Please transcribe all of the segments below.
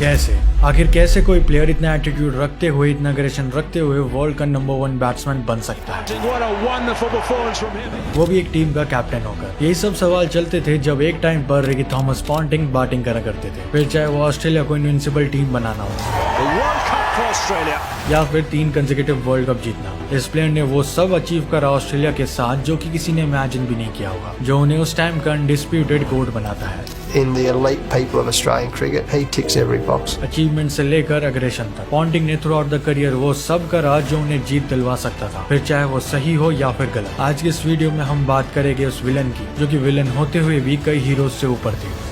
कैसे, आखिर कैसे कोई प्लेयर इतना एटीट्यूड रखते हुए, इतना अग्रेशन रखते हुए वर्ल्ड का नंबर 1 बैट्समैन बन सकता है, वो भी एक टीम का कैप्टन होकर। यही सब सवाल चलते थे जब एक टाइम पर रिकी थॉमस पॉन्टिंग बैटिंग करा करते थे, फिर चाहे वो ऑस्ट्रेलिया को इनविंसिबल टीम बनाना हो या फिर 3 कंसेक्यूटिव वर्ल्ड कप जीतना। इस प्लेयर ने वो सब अचीव करा ऑस्ट्रेलिया के साथ जो कि किसी ने इमेजिन भी नहीं किया होगा, जो उन्हें उस टाइम का अनडिस्प्यूटेड गोट बनाता है। In the elite people of Australian cricket, he ticks every box. Achievement से लेकर अग्रेशन तक पॉन्टिंग ने थ्रू आउट द करियर वो सब करा जो उन्हें जीत दिलवा सकता था, फिर चाहे वो सही हो या फिर गलत। आज के इस वीडियो में हम बात करेंगे उस विलन की जो कि विलन होते हुए भी कई हीरोज से ऊपर थे।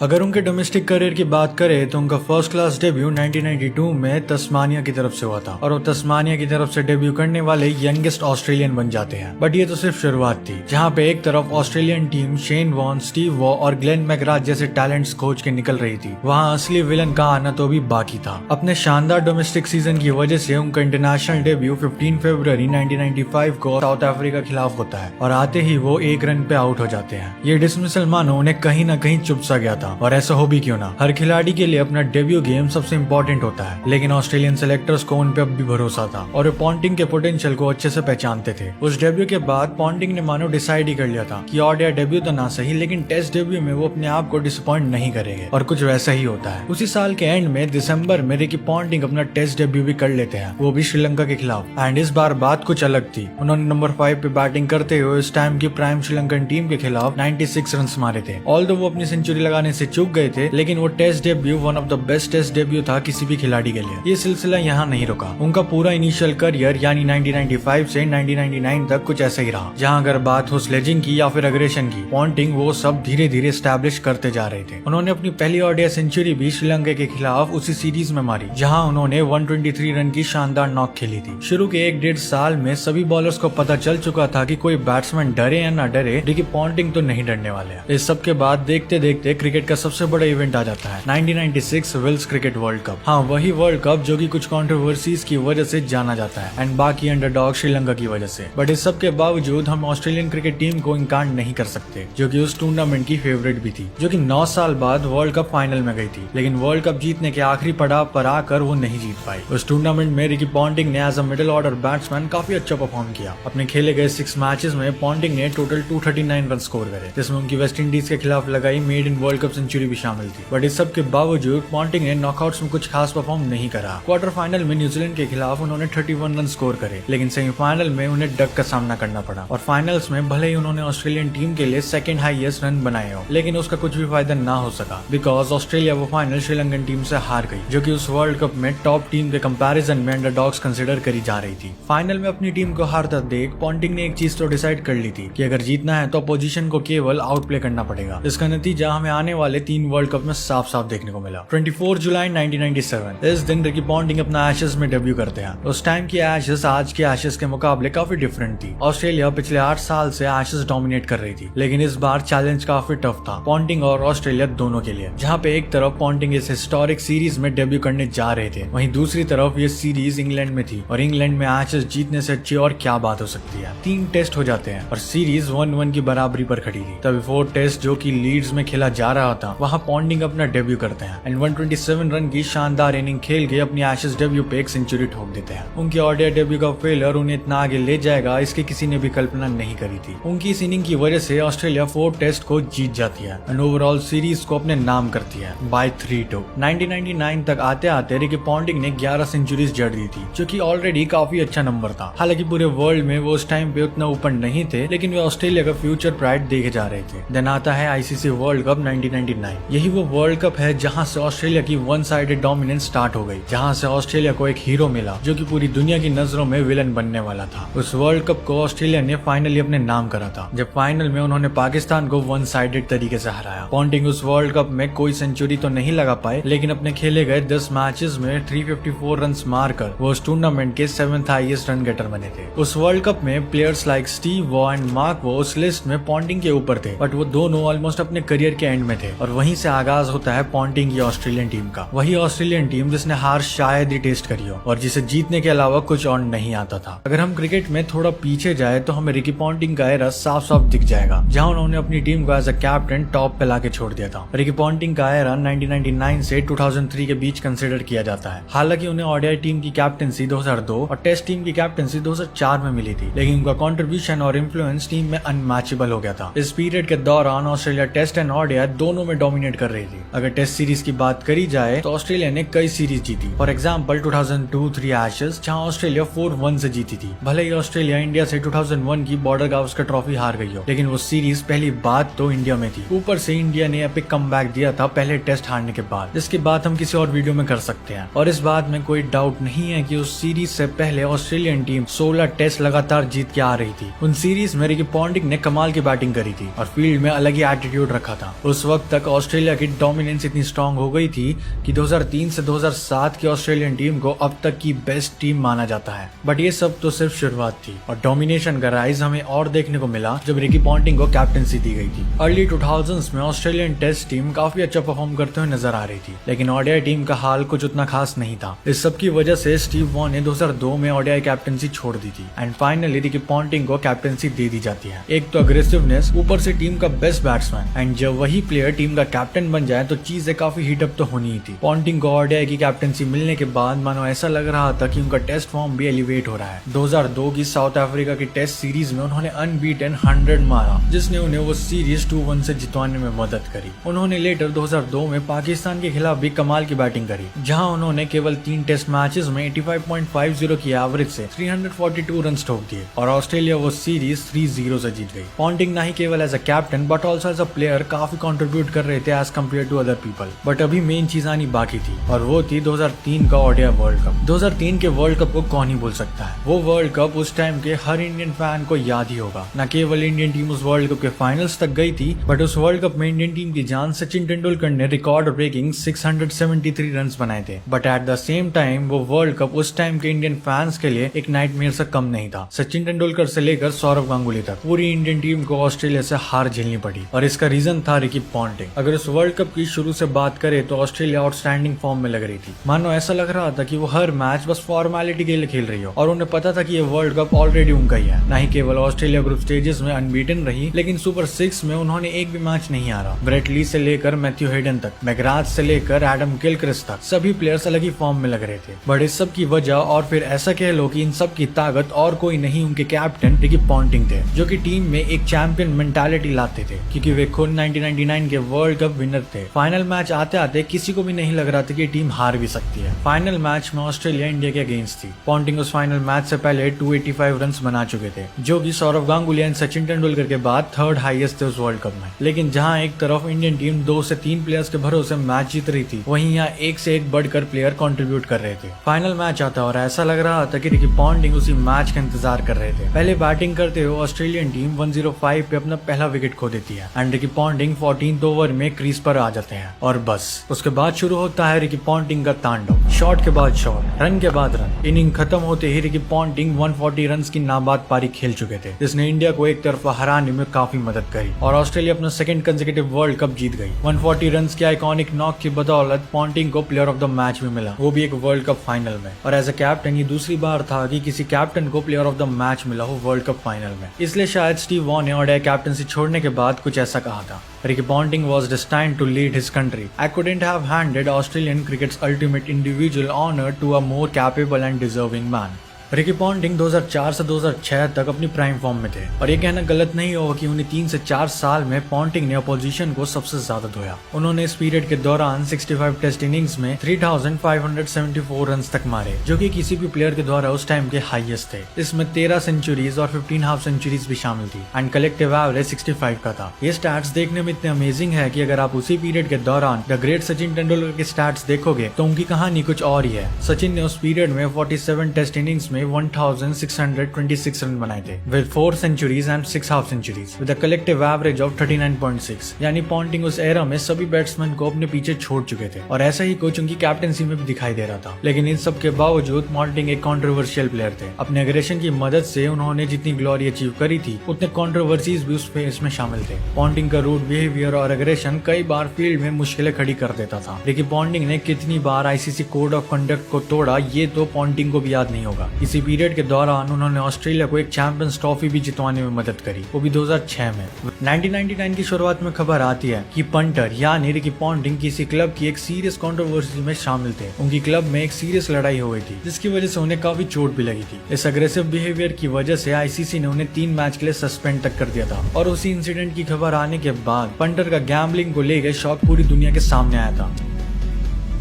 अगर उनके डोमेस्टिक करियर की बात करें तो उनका फर्स्ट क्लास डेब्यू 1992 में तस्मानिया की तरफ से हुआ था और वो तस्मानिया की तरफ से डेब्यू करने वाले यंगेस्ट ऑस्ट्रेलियन बन जाते हैं। बट ये तो सिर्फ शुरुआत थी, जहां पे एक तरफ Australian team Shane Warne, Steve Waugh और ग्लेन मैकग्राथ जैसे टैलेंट्स खोज के निकल रही थी, वहाँ असली विलन का आना तो भी बाकी था। अपने शानदार डोमेस्टिक सीजन की वजह से उनका इंटरनेशनल डेब्यू 15 फरवरी 1995 को साउथ अफ्रीका के खिलाफ होता है और आते ही वो 1 रन पे आउट हो जाते हैं। ये डिसमिसल मानो उन्हें कहीं न कहीं चुभ सा गया था, और ऐसा हो भी क्यों ना, हर खिलाड़ी के लिए अपना डेब्यू गेम सबसे इम्पोर्टेंट होता है, लेकिन ऑस्ट्रेलियन सेलेक्टर्स को उन पे अब भी भरोसा था और वे पॉन्टिंग के पोटेंशियल को अच्छे से पहचानते थे। उस डेब्यू के बाद पॉन्टिंग ने मानो डिसाइड ही कर लिया था कि ओडीआई डेब्यू तो ना सही, लेकिन टेस्ट डेब्यू में वो अपने आप को डिसअपॉइंट नहीं करेंगे, और कुछ वैसा ही होता है। उसी साल के एंड में दिसंबर में रिकी पॉन्टिंग अपना टेस्ट डेब्यू भी कर लेते हैं, वो भी श्रीलंका के खिलाफ। एंड इस बार बात कुछ अलग थी, उन्होंने नंबर 5 पे बैटिंग करते हुए उस टाइम की प्राइम श्रीलंकन टीम के खिलाफ 96 रन मारे थे। ऑल्दो वो अपनी सेंचुरी लगाने से चूक गए थे, लेकिन वो test debut one of the best test debut था किसी भी खिलाड़ी के लिए। ये सिलसिला यहाँ नहीं रुका, उनका पूरा इनिशियल करियर यानी 1995 से 1999 तक कुछ ऐसा ही रहा, जहाँ अगर बात हो स्लेजिंग की या फिर अग्रेशन की, पॉन्टिंग वो सब धीरे धीरे स्टैब्लिश करते जा रहे थे। उन्होंने अपनी पहली ओडीआई सेंचुरी भी श्रीलंका के खिलाफ उसी सीरीज में मारी, जहाँ उन्होंने 123 रन की शानदार नॉक खेली थी। शुरू के 1-1.5 साल में सभी बॉलर्स को पता चल चुका था कि कोई बैट्समैन डरे या न डरे, रिकी पॉन्टिंग तो नहीं डरने वाले हैं। इस सब के बाद देखते देखते क्रिकेट का सबसे बड़ा इवेंट आ जाता है, 1996 विल्स क्रिकेट वर्ल्ड कप। हाँ, वही वर्ल्ड कप जो कि कुछ कंट्रोवर्सीज की वजह से जाना जाता है एंड बाकी अंडरडॉग श्रीलंका की वजह से। बट इस सब के बावजूद हम ऑस्ट्रेलियन क्रिकेट टीम को इनकार नहीं कर सकते, जो कि उस टूर्नामेंट की फेवरेट भी थी, जो कि 9 साल बाद वर्ल्ड कप फाइनल में गई थी, लेकिन वर्ल्ड कप जीतने के आखिरी पड़ाव पर आकर वो नहीं जीत पाई। उस टूर्नामेंट में रिकी पॉन्टिंग ने as a middle order batsman काफी अच्छा परफॉर्म किया। अपने खेले गए 6 मैचेस में पॉन्टिंग ने टोटल 239 रन स्कोर करे, जिसमें उनकी वेस्ट इंडीज के खिलाफ लगाई maiden World Cup century भी शामिल थी। बट इस सब के बावजूद पॉन्टिंग ने नॉकआउट्स में कुछ खास परफॉर्म नहीं करा। क्वार्टर फाइनल में न्यूजीलैंड के खिलाफ उन्होंने 31 रन स्कोर करे, लेकिन सेमीफाइनल में उन्हें डक का सामना करना पड़ा, और फाइनल्स में भले ही उन्होंने ऑस्ट्रेलियन टीम के लिए सेकंड हाईएस्ट रन बनाए हो, लेकिन उसका कुछ भी फायदा ना हो सका, बिकॉज ऑस्ट्रेलिया वो फाइनल श्रीलंकन टीम से हार गई, जो कि उस वर्ल्ड कप में टॉप टीम के कंपैरिजन में अंडरडॉग्स कंसिडर करी जा रही थी। फाइनल में अपनी टीम को हारता देख पॉन्टिंग ने एक चीज तो डिसाइड कर ली थी कि अगर जीतना है तो अपोजिशन को केवल आउट प्ले करना पड़ेगा। इसका नतीजा हमें आने वाले 3 वर्ल्ड कप में साफ साफ देखने को मिला। 24 जुलाई 1997 इस दिन रिकी पॉन्टिंग अपना एशेज में डेब्यू करते हैं। उस टाइम की एशेज आज के एशेज के मुकाबले काफी डिफरेंट थी। ऑस्ट्रेलिया पिछले 8 साल से एशेज डोमिनेट कर रही थी, लेकिन इस बार चैलेंज काफी टफ था पॉन्टिंग और ऑस्ट्रेलिया दोनों के लिए, जहाँ पे एक तरफ पॉन्टिंग इस हिस्टोरिक सीरीज में डेब्यू करने जा रहे थे, वहीं दूसरी तरफ ये सीरीज इंग्लैंड में थी, और इंग्लैंड में एशेज जीतने से अच्छी और क्या बात हो सकती है। 3 टेस्ट हो जाते हैं और सीरीज 1-1 की बराबरी पर खड़ी थी। तभी 4th टेस्ट जो की लीड्स में खेला जा रहा था, वहाँ पॉन्टिंग अपना डेब्यू करते हैं एंड 127 रन की शानदार इनिंग खेल के अपनी एशेज डेब्यू पे एक सेंचुरी ठोक देते हैं। उनके ओडीआई डेब्यू का फेलियर उन्हें इतना आगे ले जाएगा, इसकी किसी ने भी कल्पना नहीं करी थी। उनकी इस इनिंग की वजह से ऑस्ट्रेलिया 4th टेस्ट को जीत जाती है एंड ओवरऑल सीरीज को अपने नाम करती है बाय 3-2। 1999 तक आते आते रिकी पॉन्टिंग ने 11 सेंचुरीज जड़ दी थी, जो कि ऑलरेडी काफी अच्छा नंबर था। हालांकि पूरे वर्ल्ड में वो उस टाइम पे उतना ऊपर नहीं थे, लेकिन वे ऑस्ट्रेलिया का फ्यूचर प्राइड देखे जा रहे थे। देन आता है आईसीसी वर्ल्ड कप 1999। यही वो वर्ल्ड कप है जहाँ से ऑस्ट्रेलिया की वन साइडेड डोमिनेंस स्टार्ट हो गई, जहां से ऑस्ट्रेलिया को एक हीरो मिला जो कि पूरी दुनिया की नजरों में विलन बनने वाला था। उस वर्ल्ड कप को ऑस्ट्रेलिया ने फाइनली अपने नाम करा था, जब फाइनल में उन्होंने पाकिस्तान को वन साइडेड तरीके से हराया। पॉन्टिंग उस वर्ल्ड कप में कोई सेंचुरी तो नहीं लगा पाए, लेकिन अपने खेले गए 10 मैचेस में 354 रन मारकर वो उस टूर्नामेंट के 7th हाईएस्ट रन गेटर बने थे। उस वर्ल्ड कप में players like Steve Waugh and mark वो उस लिस्ट में पॉन्टिंग के ऊपर थे, बट वो दोनों ऑलमोस्ट अपने करियर के एंड में थे। थे और वहीं से आगाज होता है पॉन्टिंग की ऑस्ट्रेलियन टीम का। वही ऑस्ट्रेलियन टीम जिसने हार शायद ही टेस्ट करी हो और जिसे जीतने के अलावा कुछ और नहीं आता था। अगर हम क्रिकेट में थोड़ा पीछे जाए तो हमें रिकी पॉन्टिंग का एरा साफ साफ दिख जाएगा, जहां उन्होंने अपनी टीम को एज अ कैप्टन टॉप पे लाके छोड़ दिया था। रिकी पॉन्टिंग का एरा 1999 से 2003 के बीच कंसिडर किया जाता है। हालांकि उन्हें ओडीआई टीम की कैप्टनसी 2002 और टेस्ट टीम की कैप्टनसी 2004 में मिली थी, लेकिन उनका कंट्रीब्यूशन और इन्फ्लुएंस टीम में अनमैचेबल हो गया था। इस पीरियड के दौरान ऑस्ट्रेलिया टेस्ट एंड ओडीआई दोनों में डोमिनेट कर रही थी। अगर टेस्ट सीरीज की बात करी जाए तो ऑस्ट्रेलिया ने कई सीरीज जीती। फॉर एग्जाम्पल 2002-3 एशेज, जहां ऑस्ट्रेलिया 4-1 से जीती थी। भले ही ऑस्ट्रेलिया इंडिया से 2001 की बॉर्डर गावस्कर ट्रॉफी हार गई हो, लेकिन वो सीरीज पहली बात तो इंडिया में थी। ऊपर से इंडिया ने एपिक कमबैक दिया था पहले टेस्ट हारने के बाद, जिसकी बात हम किसी और वीडियो में कर सकते हैं। और इस बात में कोई डाउट नहीं है कि उस सीरीज से पहले ऑस्ट्रेलियन टीम 16 टेस्ट लगातार जीत के आ रही थी। उन सीरीज में रिकी पॉन्टिंग ने कमाल की बैटिंग करी थी और फील्ड में अलग ही एटीट्यूड रखा था। उस वक्त तक ऑस्ट्रेलिया की डोमिनेंस इतनी स्ट्रांग हो गई थी कि 2003 से 2007 की ऑस्ट्रेलियन टीम को अब तक की बेस्ट टीम माना जाता है। बट ये सब तो सिर्फ शुरुआत थी और डोमिनेशन का राइज हमें और देखने को मिला जब रिकी पॉन्टिंग को कैप्टनसी दी गई थी। अर्ली 2000s में ऑस्ट्रेलियन टेस्ट टीम काफी अच्छा परफॉर्म करते हुए नजर आ रही थी, लेकिन ओडीआई टीम का हाल कुछ उतना खास नहीं था। इस सब की वजह से स्टीव वॉ ने 2002 में ओडीआई कैप्टनसी छोड़ दी थी एंड फाइनली रिकी पॉन्टिंग को कैप्टनसी दे दी जाती है। एक तो अग्रेसिवनेस, ऊपर से टीम का बेस्ट बैट्समैन, एंड जब वही प्लेयर टीम का कैप्टन बन जाए तो चीजें काफी हीटअप तो होनी ही थी। पॉन्टिंग को ओडीआई की कैप्टनसी मिलने के बाद मानो ऐसा लग रहा था कि उनका टेस्ट फॉर्म भी एलिवेट हो रहा है। 2002 की साउथ अफ्रीका की टेस्ट सीरीज में उन्होंने अनबीटन 100 मारा, जिसने उन्हें वो सीरीज 2-1 से जितवाने में मदद करी। उन्होंने लेटर 2002 में पाकिस्तान के खिलाफ भी कमाल की बैटिंग करी, जहां उन्होंने केवल 3 टेस्ट मैचेस में 85.50 की एवरेज से 342 रन ठोक दिए और ऑस्ट्रेलिया वो सीरीज 3-0 से जीत गई। पॉन्टिंग ना ही केवल as a captain but also as a player काफी कंट्रीब्यूट कर रहे थे as compare to other people. But अभी मेन चीज आनी बाकी थी और वो थी 2003 का ओडीआई वर्ल्ड कप। 2003 के वर्ल्ड कप को कौन ही भूल सकता है। वो वर्ल्ड कप उस टाइम के हर इंडियन फैन को याद ही होगा। न केवल इंडियन टीम उस वर्ल्ड कप के फाइनल्स तक गई थी, बट उस वर्ल्ड कप में इंडियन टीम की जान सचिन तेंदुलकर ने रिकॉर्ड ब्रेकिंग 673 रन बनाए थे। But at the same time वो वर्ल्ड कप उस टाइम के इंडियन फैंस के लिए एक नाइटमेयर से कम नहीं था। सचिन तेंदुलकर से लेकर सौरव गांगुली तक पूरी इंडियन टीम को ऑस्ट्रेलिया से हार झेलनी पड़ी और इसका रीजन था रिकी पॉन्टिंग। अगर इस वर्ल्ड कप की शुरू से बात करें तो ऑस्ट्रेलिया आउटस्टैंडिंग फॉर्म में लग रही थी। मानो ऐसा लग रहा था कि वो हर मैच बस फॉर्मेलिटी के लिए खेल रही हो और उन्हें पता था कि ये वर्ल्ड कप ऑलरेडी उनका ही है। न ही केवल ऑस्ट्रेलिया ग्रुप स्टेजेस में अनबीटन रही, लेकिन सुपर 6 में उन्होंने एक भी मैच नहीं हारा। ब्रेट ली से लेकर मैथ्यू हेडन तक, मैकग्राथ से लेकर एडम गिलक्रिस्ट तक, सभी प्लेयर्स अलग ही फॉर्म में लग रहे थे। बट इस सब की वजह और फिर ऐसा कह लो कि इन सब की ताकत और कोई नहीं, उनके कैप्टन रिकी पॉन्टिंग थे, जो कि टीम में एक चैंपियन मेंटालिटी लाते थे, क्योंकि वे खुद 1999 के वर्ल्ड कप विनर थे। फाइनल मैच आते आते किसी को भी नहीं लग रहा था कि टीम हार भी सकती है। फाइनल मैच में ऑस्ट्रेलिया इंडिया के अगेंस्ट थी। पॉन्टिंग उस फाइनल मैच से पहले 285 रन बना चुके थे, जो कि सौरव गांगुली एंड सचिन तेंदुलकर के बाद थर्ड हाईएस्ट थे उस वर्ल्ड कप में। लेकिन जहां एक तरफ इंडियन टीम 2 से 3 प्लेयर्स के भरोसे मैच जीत रही थी, वहीं यहाँ एक से एक बढ़कर प्लेयर कंट्रीब्यूट कर रहे थे। फाइनल मैच आता और ऐसा लग रहा था कि रिकी पॉन्टिंग उसी मैच का इंतजार कर रहे थे। पहले बैटिंग करते हुए ऑस्ट्रेलियन टीम 105 पे अपना पहला विकेट खो देती है and Ricky Ponting 14th over में क्रीज पर आ जाते हैं और बस उसके बाद शुरू होता है रिकी पॉन्टिंग का तांडव। शॉट के बाद शॉट, रन के बाद रन। इनिंग खत्म होते ही रिकी पॉन्टिंग 140 रन की नाबाद पारी खेल चुके थे, जिसने इंडिया को एक तरफा हराने में काफी मदद करी और ऑस्ट्रेलिया अपना सेकंड कंसेक्यूटिव वर्ल्ड कप जीत गई। 140 रन की आइकॉनिक नॉक की बदौलत पॉन्टिंग को प्लेयर ऑफ द मैच भी मिला, वो भी एक वर्ल्ड कप फाइनल में। और एज अ कैप्टन ये दूसरी बार था कि किसी कैप्टन को प्लेयर ऑफ द मैच मिला हो वर्ल्ड कप फाइनल में। इसलिए शायद स्टीव वॉ ने ओडीआई कैप्टनसी छोड़ने के बाद कुछ ऐसा कहा था, Ricky Ponting was destined to lead his country. I couldn't have handed Australian cricket's ultimate individual honor to a more capable and deserving man. Ricky Ponting 2004 से 2006 तक अपनी प्राइम फॉर्म में थे और ये कहना गलत नहीं होगा कि उन्हें 3 से 4 साल में पॉन्टिंग ने अपोजिशन को सबसे ज्यादा धोया। उन्होंने इस पीरियड के दौरान 65 टेस्ट इनिंग्स में 3574 रन तक मारे, जो कि किसी भी प्लेयर के द्वारा उस टाइम के हाईएस्ट थे। इसमें 13 सेंचुरीज और 15 हाफ सेंचुरीज भी शामिल थी एंड कलेक्टिव एवरेज 65 का था। ये स्टैट्स देखने में इतने अमेजिंग है कि अगर आप उसी पीरियड के दौरान द ग्रेट सचिन तेंदुलकर के स्टैट्स देखोगे तो उनकी कहानी कुछ और ही है। सचिन ने उस पीरियड में 47 टेस्ट इनिंग्स में 1626 रन बनाए थे with 4 centuries and 6 half centuries with a collective average of 39.6। यानी पॉन्टिंग उस एरा में सभी बैट्समैन को अपने पीछे छोड़ चुके थे और ऐसा ही कुछ उनकी कैप्टनसी में भी दिखाई दे रहा था। लेकिन इन सब के बावजूद पॉन्टिंग एक कंट्रोवर्शियल प्लेयर थे। अपने एग्रेशन की मदद से उन्होंने जितनी ग्लोरी अचीव करी थी उतने कंट्रोवर्सीज भी उस फेस में शामिल थे। पॉन्टिंग का रूड बिहेवियर और एग्रेशन कई बार फील्ड में मुश्किलें खड़ी कर देता था। लेकिन पॉन्टिंग ने कितनी बार आईसीसी कोड ऑफ कंडक्ट को तोड़ा ये तो पॉन्टिंग को भी याद नहीं होगा। इसी पीरियड के दौरान उन्होंने ऑस्ट्रेलिया को एक चैंपियंस ट्रॉफी भी जितवाने में मदद करी, वो भी 2006 में। 1999 की शुरुआत में खबर आती है कि पंटर यानी रिकी पॉन्टिंग किसी क्लब की एक सीरियस कंट्रोवर्सी में शामिल थे। उनकी क्लब में एक सीरियस लड़ाई हो गई थी जिसकी वजह से उन्हें काफी चोट भी लगी थी। इस अग्रेसिव बिहेवियर की वजह से आईसीसी ने उन्हें 3 मैच के लिए सस्पेंड तक कर दिया था और उसी इंसिडेंट की खबर आने के बाद पंटर का गैम्बलिंग को लेकर शौक पूरी दुनिया के सामने आया था।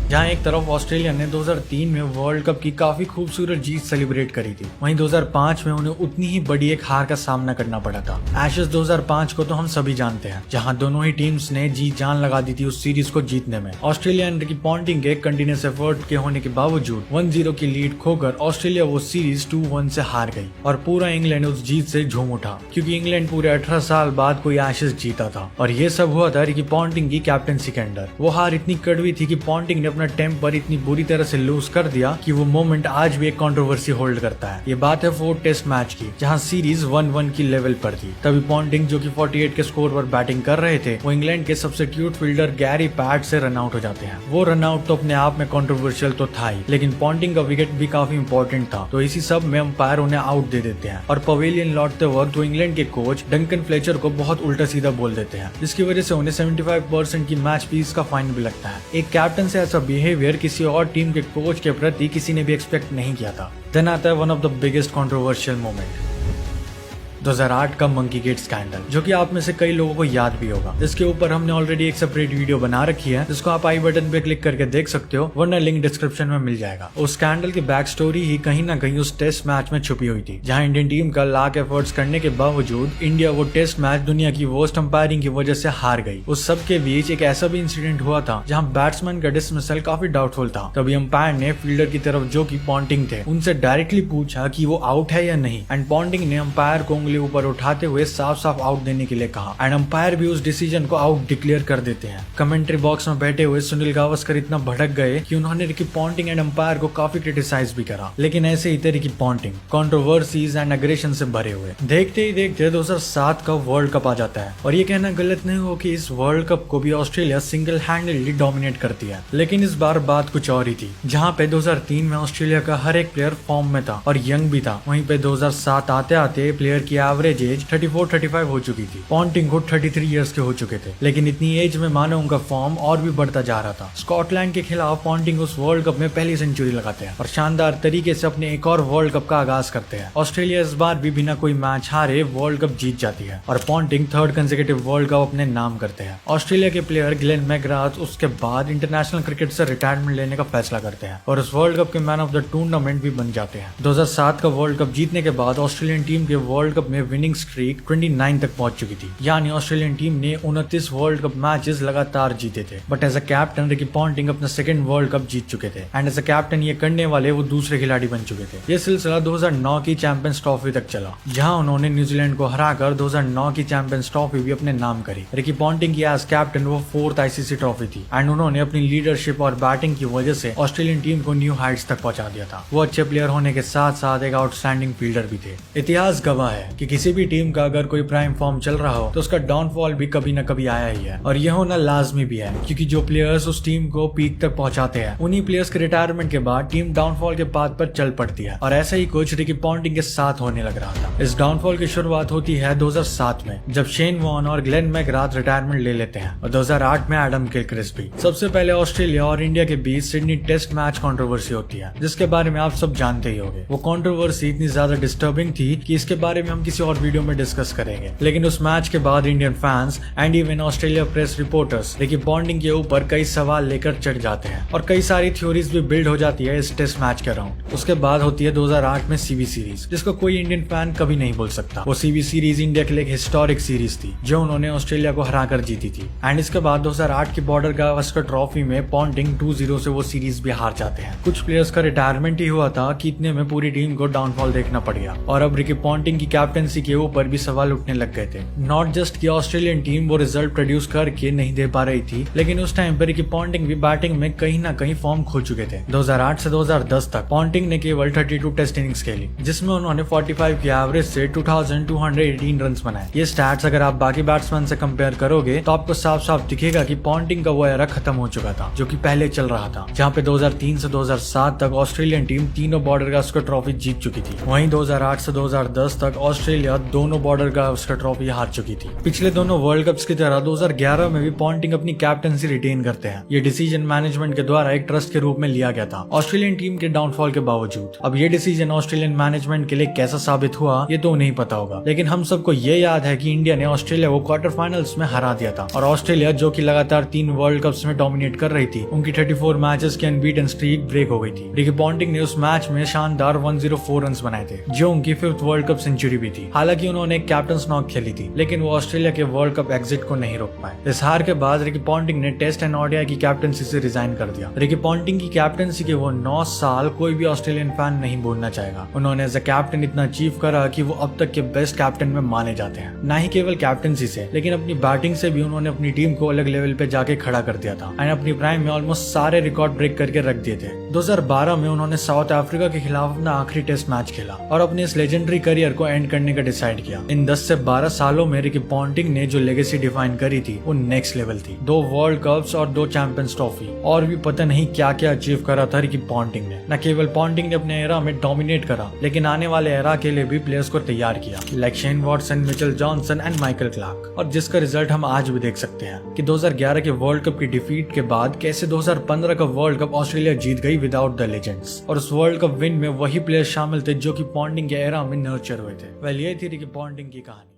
जहां एक तरफ ऑस्ट्रेलिया ने 2003 में वर्ल्ड कप की काफी खूबसूरत जीत सेलिब्रेट करी थी, वहीं 2005 में उन्हें उतनी ही बड़ी एक हार का सामना करना पड़ा था। एशेज 2005 को तो हम सभी जानते हैं, जहां दोनों ही टीम्स ने जी जान लगा दी थी उस सीरीज को जीतने में। ऑस्ट्रेलिया ने रिकी पॉन्टिंग के कंटिन्यूस एफर्ट के होने के बावजूद 1-0 की लीड खोकर ऑस्ट्रेलिया वो सीरीज 2-1 से हार गई और पूरा इंग्लैंड उस जीत से झूम उठा, क्योंकि इंग्लैंड पूरे 18 साल बाद कोई एशेज जीता था और ये सब हुआ था रिकी पॉन्टिंग की कैप्टनसी के अंडर। वो हार इतनी कड़वी थी कि पॉन्टिंग ने अपना टेम्पर इतनी बुरी तरह से लूज कर दिया कि वो मोमेंट आज भी एक कंट्रोवर्सी होल्ड करता है। ये बात है 4 टेस्ट मैच की, जहां सीरीज 1-1 की लेवल पर थी। तभी पॉन्टिंग जो कि 48 के स्कोर पर बैटिंग कर रहे थे, वो इंग्लैंड के सब्स्टिट्यूट फील्डर गैरी पैट से रन आउट हो जाते हैं। वो रन आउट तो अपने आप में कंट्रोवर्शियल तो था ही, लेकिन पॉन्टिंग का विकेट भी काफी इंपॉर्टेंट था, तो इसी सब में अंपायर उन्हें आउट दे देते हैं और पवेलियन लौटते वक्त वो इंग्लैंड के कोच डंकन फ्लेचर को बहुत उल्टा सीधा बोल देते हैं, जिसकी वजह से उन्हें 75% की मैच फीस का फाइन भी लगता है। एक कैप्टन से ऐसा बिहेवियर किसी और टीम के कोच के प्रति किसी ने भी एक्सपेक्ट नहीं किया था। देन आता है one of the biggest controversial moment, 2008 का मंकी गेट स्कैंडल, जो कि आप में से कई लोगों को याद भी होगा। इसके ऊपर हमने ऑलरेडी एक सेपरेट वीडियो बना रखी है, जिसको आप आई बटन पे क्लिक करके देख सकते हो, वरना लिंक डिस्क्रिप्शन में मिल जाएगा। उस स्कैंडल की बैक स्टोरी ही कहीं ना कहीं उस टेस्ट मैच में छुपी हुई थी, जहां इंडियन टीम का लाख एफर्ट्स करने के बावजूद इंडिया वो टेस्ट मैच दुनिया की वर्स्ट अंपायरिंग की वजह से हार गई। उस सब के बीच एक ऐसा भी इंसिडेंट हुआ था जहां बैट्समैन का डिसमिसल काफी डाउटफुल था। तभी अंपायर ने फील्डर की तरफ, जो कि पॉन्टिंग थे, उनसे डायरेक्टली पूछा कि वो आउट है या नहीं, एंड पॉन्टिंग ने अंपायर को उंगली ऊपर उठाते हुए साफ साफ आउट देने के लिए कहा एंड अंपायर भी उस डिसीजन को आउट डिक्लेयर कर देते हैं। कमेंट्री बॉक्स में बैठे हुए सुनील गावस्कर इतना भड़क गए कि उन्होंने रिकी पॉन्टिंग एंड अंपायर को काफी क्रिटिसाइज भी करा। लेकिन ऐसे ही थे Ricky Ponting, controversies and aggression से भरे हुए। देखते ही देखते 2007 का वर्ल्ड कप आ जाता है और ये कहना गलत नहीं हो कि इस वर्ल्ड कप को भी ऑस्ट्रेलिया सिंगल हैंडेडली डोमिनेट करती है। लेकिन इस बार बात कुछ और ही थी, जहाँ पे 2003 में ऑस्ट्रेलिया का हर एक प्लेयर फॉर्म में था और यंग भी था। वहीं पे 2007 आते आते प्लेयर की एवरेज एज 34-35 हो चुकी थी। पॉन्टिंग को 33 इयर्स के हो चुके थे, लेकिन इतनी एज में मानो उनका फॉर्म और भी बढ़ता जा रहा था। स्कॉटलैंड के खिलाफ पॉन्टिंग उस वर्ल्ड कप में पहली सेंचुरी लगाते हैं और शानदार तरीके से अपने एक और वर्ल्ड कप का आगाज करते हैं। ऑस्ट्रेलिया इस बार भी बिना कोई मैच हारे वर्ल्ड कप जीत जाती है और Ponting 3rd consecutive world cup अपने नाम करते हैं। ऑस्ट्रेलिया के प्लेयर ग्लेन मैकग्राथ उसके बाद इंटरनेशनल क्रिकेट से रिटायरमेंट लेने का फैसला करते हैं और उस वर्ल्ड कप के मैन ऑफ द टूर्नामेंट भी बन जाते हैं। 2007 का वर्ल्ड कप जीतने के बाद ऑस्ट्रेलियन टीम के वर्ल्ड कप में विनिंग स्ट्रीक 29 तक पहुंच चुकी थी, यानी ऑस्ट्रेलियन टीम ने 29 वर्ल्ड कप मैचेस लगातार जीते थे। But as a captain Ricky Ponting अपना 2nd वर्ल्ड कप जीत चुके थे एंड एज अ कैप्टन ये करने वाले वो दूसरे खिलाड़ी बन चुके थे। ये सिलसिला 2009 की चैंपियंस ट्रॉफी तक चला, जहां उन्होंने न्यूजीलैंड को हराकर 2009 की चैंपियंस ट्रॉफी भी अपने नाम करी। रिकी पॉन्टिंग की एज कैप्टन वो 4th आईसीसी ट्रॉफी थी एंड उन्होंने अपनी लीडरशिप और बैटिंग की वजह से ऑस्ट्रेलियन टीम को न्यू हाइट्स तक पहुंचा दिया था। वो अच्छे प्लेयर होने के साथ साथ एक आउटस्टैंडिंग फील्डर भी थे। इतिहास गवाह है कि किसी भी टीम का अगर कोई प्राइम फॉर्म चल रहा हो तो उसका डाउनफॉल भी कभी न कभी आया ही है, और यह होना लाजमी भी है, क्योंकि जो प्लेयर्स उस टीम को पीक तक पहुंचाते हैं उन्हीं प्लेयर्स के रिटायरमेंट के बाद टीम डाउनफॉल के पाथ पर चल पड़ती है। और ऐसा ही कुछ रिकी पॉन्टिंग के साथ होने लग रहा था। इस डाउनफॉल की शुरुआत होती है 2007 में, जब शेन वॉर्न और ग्लेन मैकग्राथ रिटायरमेंट ले लेते हैं, और 2008 में एडम गिलक्रिस्ट भी। सबसे पहले ऑस्ट्रेलिया और इंडिया के बीच सिडनी टेस्ट मैच कंट्रोवर्सी होती है, जिसके बारे में आप सब जानते ही होंगे। वो कंट्रोवर्सी इतनी ज्यादा डिस्टर्बिंग थी कि इसके बारे में हम किसी और वीडियो में डिस्कस करेंगे। लेकिन उस मैच के बाद Indian fans and even Australia press reporters Ricky Ponting के ऊपर कई सवाल लेकर चढ़ जाते हैं और कई सारी थ्योरीज भी बिल्ड हो जाती है इस टेस्ट मैच के अराउंड। उसके बाद होती है 2008 में सीबी सीरीज, जिसको कोई इंडियन फैन कभी नहीं भूल सकता। वो सीबी सीरीज इंडिया के लिए एक हिस्टोरिक सीरीज थी जो उन्होंने ऑस्ट्रेलिया को हराकर जीती थी। एंड इसके बाद 2008 की बॉर्डर गावस्कर ट्रॉफी में पॉन्टिंग 2-0 से वो सीरीज भी हार जाते हैं। कुछ प्लेयर्स का रिटायरमेंट ही हुआ था कि इतने में पूरी टीम को डाउनफॉल देखना पड़ गया और अब रिकी पॉन्टिंग की कैप्टनसी के ऊपर भी सवाल उठने लग गए थे। नॉट जस्ट कि ऑस्ट्रेलियन टीम वो रिजल्ट प्रोड्यूस करके नहीं दे पा रही थी, लेकिन उस टाइम पर रिकी पॉन्टिंग भी बैटिंग में कहीं ना कहीं फॉर्म खो चुके थे। 2008 से 2010 तक पॉन्टिंग ने केवल 32 टेस्ट इनिंग्स खेली, जिसमें उन्होंने 45 की एवरेज से 2218 रन बनाए। ये स्टैट्स अगर आप बाकी बैट्समैन से कंपेयर करोगे तो आपको साफ साफ दिखेगा कि पॉन्टिंग का वो एरा खत्म हो चुका था जो कि पहले चल रहा था, जहाँ पे 2003 से 2007 तक ऑस्ट्रेलियन टीम तीनों बॉर्डर गावस्कर ट्रॉफी जीत चुकी थी। वहीं 2008 से 2010 तक ऑस्ट्रेलिया दोनों बॉर्डर गावस्कर ट्रॉफी हार चुकी थी। पिछले दोनों वर्ल्ड कप्स की तरह 2011 में भी पॉन्टिंग अपनी कैप्टनसी रिटेन करते हैं। ये डिसीजन मैनेजमेंट के द्वारा एक ट्रस्ट के रूप में लिया गया था ऑस्ट्रेलियन टीम के डाउनफॉल के बावजूद। अब ये डिसीजन ऑस्ट्रेलियन मैनेजमेंट के लिए कैसा साबित हुआ ये तो नहीं पता होगा, लेकिन हम सबको ये याद है कि इंडिया ने ऑस्ट्रेलिया को क्वार्टर फाइनल्स में हरा दिया था और ऑस्ट्रेलिया जो कि लगातार 3 वर्ल्ड कप्स में डोमिनेट कर रही थी, उनकी 34 मैचेस की अनबीटन स्ट्रीक ब्रेक हो गई थी। रिकी पॉन्टिंग ने उस मैच में शानदार 104 रन बनाए थे, जो उनकी 5th वर्ल्ड कप सेंचुरी भी थी। हालांकि उन्होंने एक कैप्टन नॉक खेली थी, लेकिन वो ऑस्ट्रेलिया के वर्ल्ड कप एग्जिट को नहीं रोक पाए। इस हार के बाद रिकी पॉन्टिंग ने टेस्ट एंड ओडीआई की कैप्टनसी से रिजाइन कर दिया। रिकी पॉन्टिंग की कैप्टनसी के वो 9 साल कोई भी ऑस्ट्रेलियन फैन नहीं भूलना चाहेगा। उन्होंने एज अ कैप्टन इतना अचीव करा कि वो अब तक के बेस्ट कैप्टन में माने जाते हैं। न ही केवल कैप्टनसी से, लेकिन अपनी बैटिंग से भी उन्होंने अपनी टीम को अलग लेवल पे जाके खड़ा कर दिया था एंड अपनी प्राइम में ऑलमोस्ट सारे रिकॉर्ड ब्रेक करके रख दिए थे। 2012 में उन्होंने साउथ अफ्रीका के खिलाफ अपना आखिरी टेस्ट मैच खेला और अपने इस लेजेंडरी करियर को एंड करने का डिसाइड किया। इन 10 से 12 सालों में रिकी पॉन्टिंग ने जो लेगेसी डिफाइन करी थी वो नेक्स्ट लेवल थी। 2 वर्ल्ड कप्स और 2 चैंपियंस ट्रॉफी और भी पता नहीं क्या क्या अचीव करा था रिकी पॉन्टिंग ने। न केवल पॉन्टिंग ने अपने एरा में डोमिनेट करा, लेकिन आने वाले एरा के लिए भी प्लेयर्स को तैयार किया, like Shane Watson, Mitchell Johnson and Michael Clarke. और जिसका रिजल्ट हम आज भी देख सकते हैं कि 2011 के वर्ल्ड कप की डिफीट के बाद कैसे 2015 का वर्ल्ड कप ऑस्ट्रेलिया जीत गई विदाउट द लेजेंड्स। और उस वर्ल्ड कप विन में वही प्लेयर्स शामिल थे जो कि पॉन्टिंग के एरा में नर्चर हुए थे। वेल, ये थी रिकी पॉन्टिंग की कहानी।